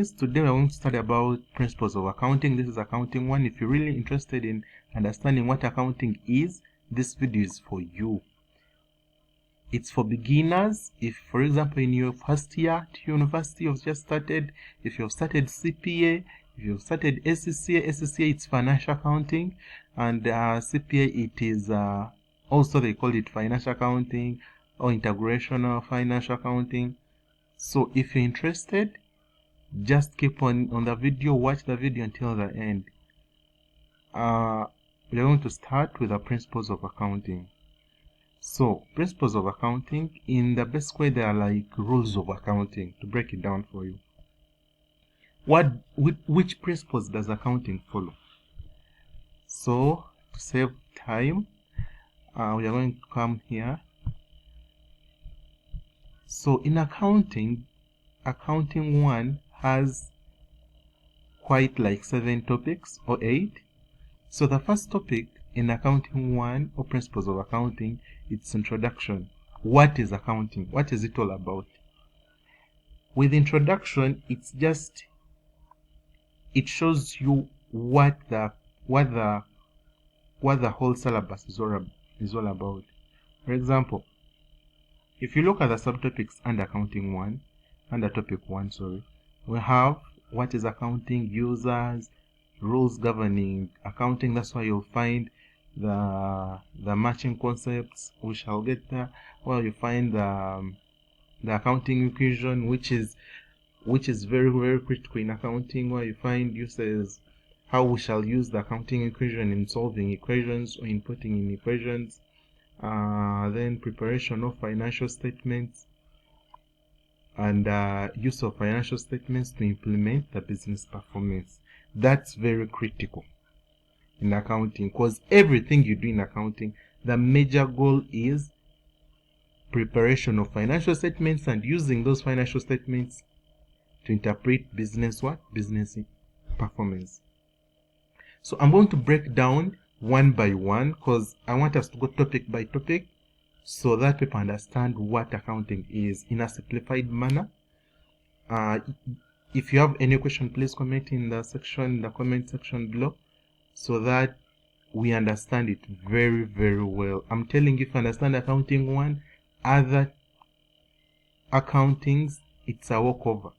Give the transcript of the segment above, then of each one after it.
guys, today we're going to study about principles of accounting. This is accounting 1. If you're really interested in understanding what accounting is, this video is for you. It's for beginners. If, for example, in your first year at university you've just started, if you've started CPA, if you've started SCCA it's financial accounting, and CPA it is also they call it financial accounting or integrational financial accounting. So if you're interested, just keep on the video, watch the video until the end. We're going to start with the principles of accounting. So principles of accounting, in the best way, they are like rules of accounting. To break it down for you, which principles does accounting follow? So to save time, we are going to come here. So in accounting 1 has quite like 7 topics or 8. So the first topic in accounting 1 or principles of accounting, it's introduction. What is accounting? What is it all about? With introduction, it shows you what the whole syllabus is all about. For example, if you look at the subtopics under accounting 1, under topic 1, we have what is accounting, users, rules governing accounting. That's why you'll find the matching concepts. We shall get there. Well, you find the accounting equation, which is very, very critical in accounting, where you find uses, how we shall use the accounting equation in solving equations or inputting in equations. Then preparation of financial statements and use of financial statements to implement the business performance. That's very critical in accounting, because everything you do in accounting, the major goal is preparation of financial statements and using those financial statements to interpret business performance. So I'm going to break down one by one, because I want us to go topic by topic so that people understand what accounting is in a simplified manner. If you have any question, please comment in the comment section below, so that we understand it very, very well. I'm telling you, if you understand accounting 1, other accountings, it's a walkover.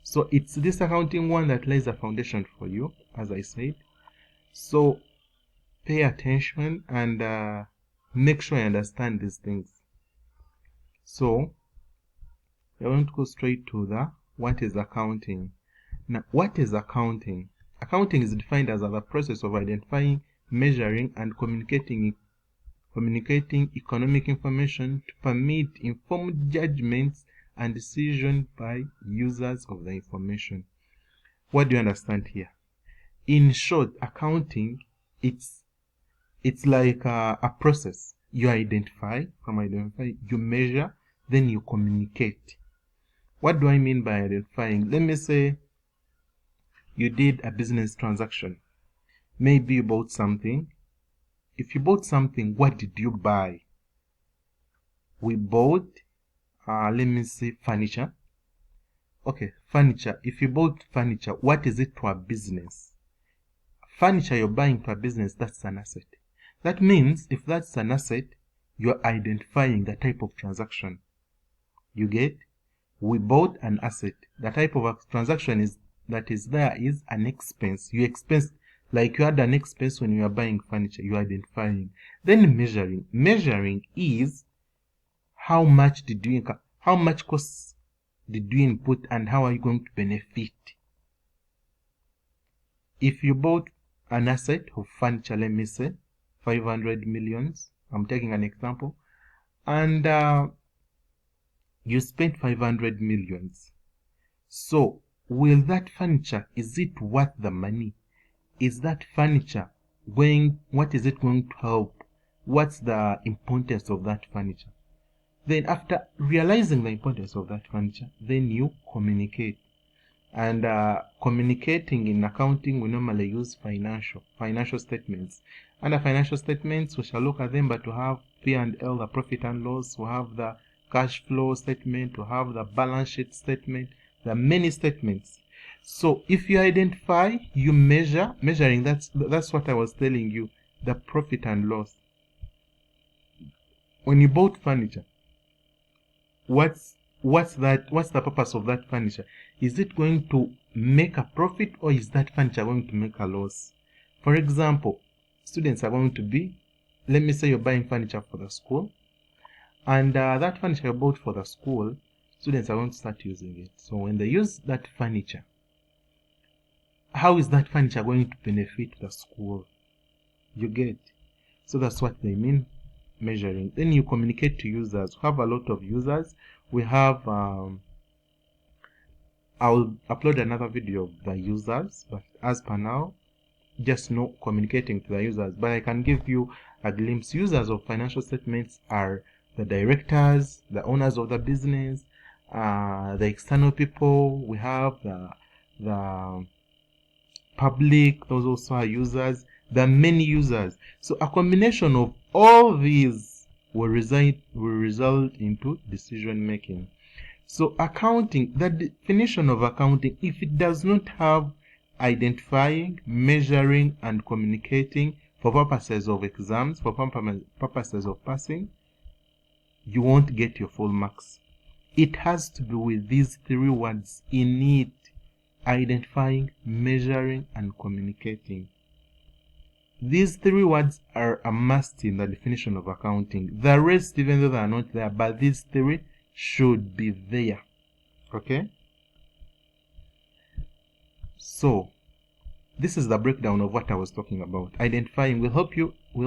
So it's this accounting 1 that lays the foundation for you, as I said. So pay attention and make sure you understand these things. So we're going to go straight to the what is accounting. Now, what is accounting? Accounting is defined as the process of identifying, measuring, and communicating economic information to permit informed judgments and decisions by users of the information. What do you understand here? In short, accounting, it's like a process. You identify, you measure, then you communicate. What do I mean by identifying? Let me say you did a business transaction. Maybe you bought something. If you bought something, what did you buy? We bought, let me say, furniture. Okay, furniture. If you bought furniture, what is it to a business? Furniture you're buying to a business, that's an asset. That means if that's an asset, you're identifying the type of transaction. You get? We bought an asset. The type of transaction that is there is an expense. You expense, like you had an expense when you are buying furniture. You are identifying. Then measuring. Measuring is how much costs did you input and how are you going to benefit. If you bought an asset of furniture, let me say 500 millions, I'm taking an example, and you spent 500 millions. So will that furniture, is it worth the money? Is that furniture what is it going to help? What's the importance of that furniture? Then after realizing the importance of that furniture, then you communicate. And communicating in accounting, we normally use financial statements. Under financial statements, we shall look at them, but to have P&L, the profit and loss, we have the cash flow statement, we have the balance sheet statement. There are many statements. So if you identify, you measure. Measuring, that's what I was telling you, the profit and loss. When you bought furniture, what's the purpose of that furniture? Is it going to make a profit, or is that furniture going to make a loss? For example, students are going to be, let me say you're buying furniture for the school, and that furniture you bought for the school, students are going to start using it. So when they use that furniture, how is that furniture going to benefit the school? You get? So that's what they mean measuring. Then you communicate to users. We have a lot of users. We have I'll upload another video of the users, but as per now, just no communicating to the users. But I can give you a glimpse. Users of financial statements are the directors, the owners of the business, the external people. We have the public, those also are users, the many users. So a combination of all these will result into decision making. So accounting, the definition of accounting, if it does not have identifying, measuring, and communicating for purposes of exams, for purposes of passing, you won't get your full marks. It has to be with these three words in it: identifying, measuring, and communicating. These three words are a must in the definition of accounting. The rest, even though they are not there, but these three should be there. Okay? So, this is the breakdown of what I was talking about. Identifying will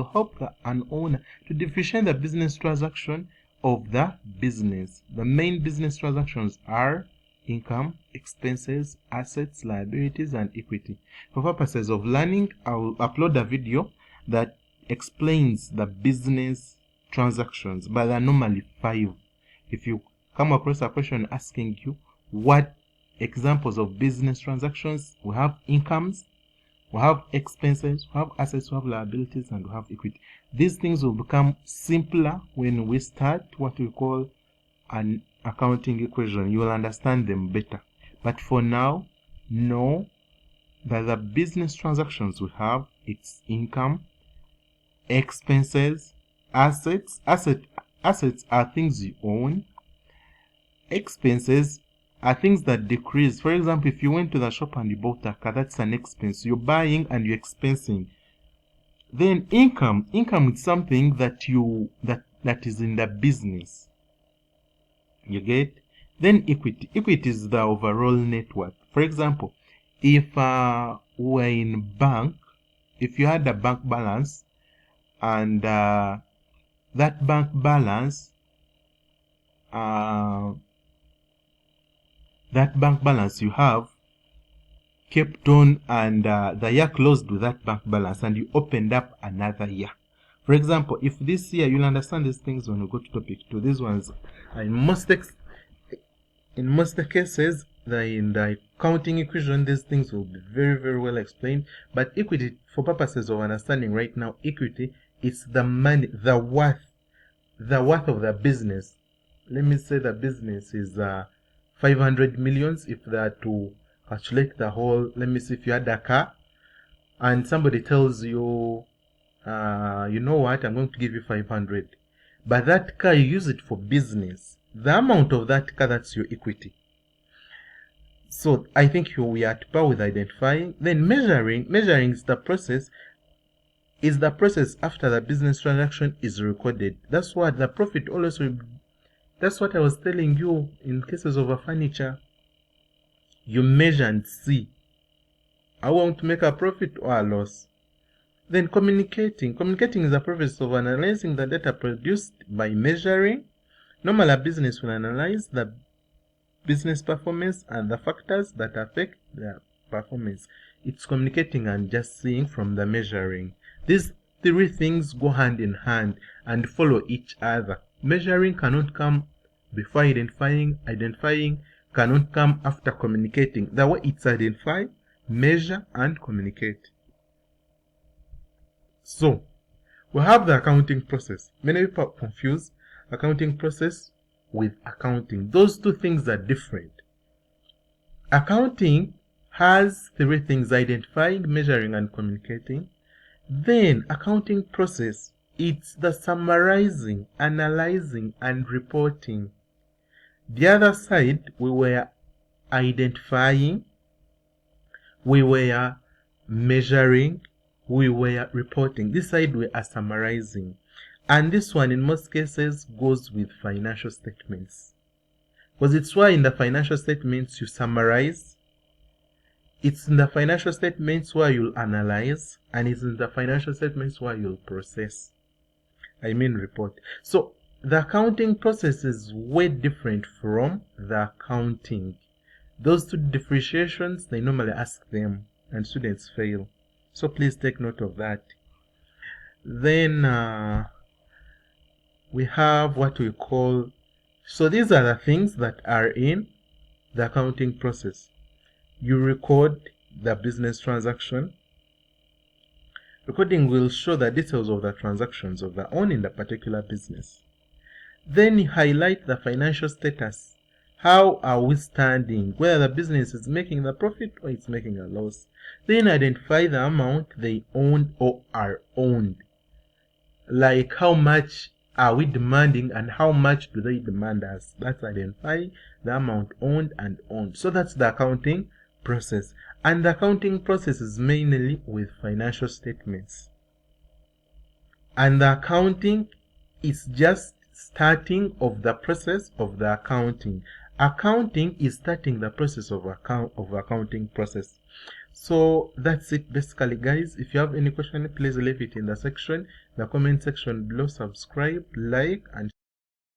help an owner to differentiate the business transaction of the business. The main business transactions are income, expenses, assets, liabilities, and equity. For purposes of learning, I will upload a video that explains the business transactions, but there are normally 5. If you come across a question asking you what examples of business transactions, we have incomes, we have expenses, we have assets, we have liabilities, and we have equity. These things will become simpler when we start what we call an accounting equation. You will understand them better. But for now, know that the business transactions we have, it's income, expenses, assets. Assets are things you own. Expenses are things that decrease. For example, if you went to the shop and you bought a car, that's an expense. You're buying and you're expensing. Then income is something that is in the business. You get? Then equity is the overall net worth. For example, if we're in bank, if you had a bank balance, and that bank balance you have kept on, and the year closed with that bank balance, and you opened up another year. For example, if this year, you'll understand these things when we go to topic 2. These ones, in most cases, in the accounting equation, these things will be very, very well explained. But equity, for purposes of understanding right now, equity is the money, the worth of the business. Let me say the business is 500 millions. If they are to calculate the whole, let me see, if you had a car and somebody tells you, you know what, I'm going to give you 500, but that car, you use it for business, the amount of that car, that's your equity. So I think we are at par with identifying. Then measuring is the process after the business transaction is recorded. That's what the profit always will be. That's what I was telling you in cases of a furniture. You measure and see, I want to make a profit or a loss. Then communicating is the process of analyzing the data produced by measuring. Normally, a business will analyze the business performance and the factors that affect their performance. It's communicating and just seeing from the measuring. These three things go hand in hand and follow each other. Measuring cannot come before identifying. Identifying cannot come after communicating. The way it's identify, measure, and communicate. So, we have the accounting process. Many people confuse accounting process with accounting. Those two things are different. Accounting has three things: identifying, measuring, and communicating. Then accounting process, it's the summarizing, analyzing, and reporting. The other side, we were identifying, we were measuring, we were reporting. This side we are summarizing. And this one in most cases goes with financial statements. Because it's why in the financial statements you summarize, it's in the financial statements where you'll analyze, and it's in the financial statements where you'll process. Report. So the accounting process is way different from the accounting. Those two differentiations, they normally ask them, and students fail. So please take note of that. Then we have what we call, so these are the things that are in the accounting process. You record the business transaction. Recording will show the details of the transactions of the own in the particular business. Then you highlight the financial status. How are we standing? Whether the business is making the profit or it's making a loss. Then identify the amount they own or are owned. Like how much are we demanding and how much do they demand us? That's identify the amount owned and owned. So that's the accounting process. And the accounting process is mainly with financial statements. And the accounting is just starting of the process of the accounting. Accounting is starting the process of accounting process. So that's it basically, guys. If you have any question, please leave it in the comment section below. Subscribe, like, and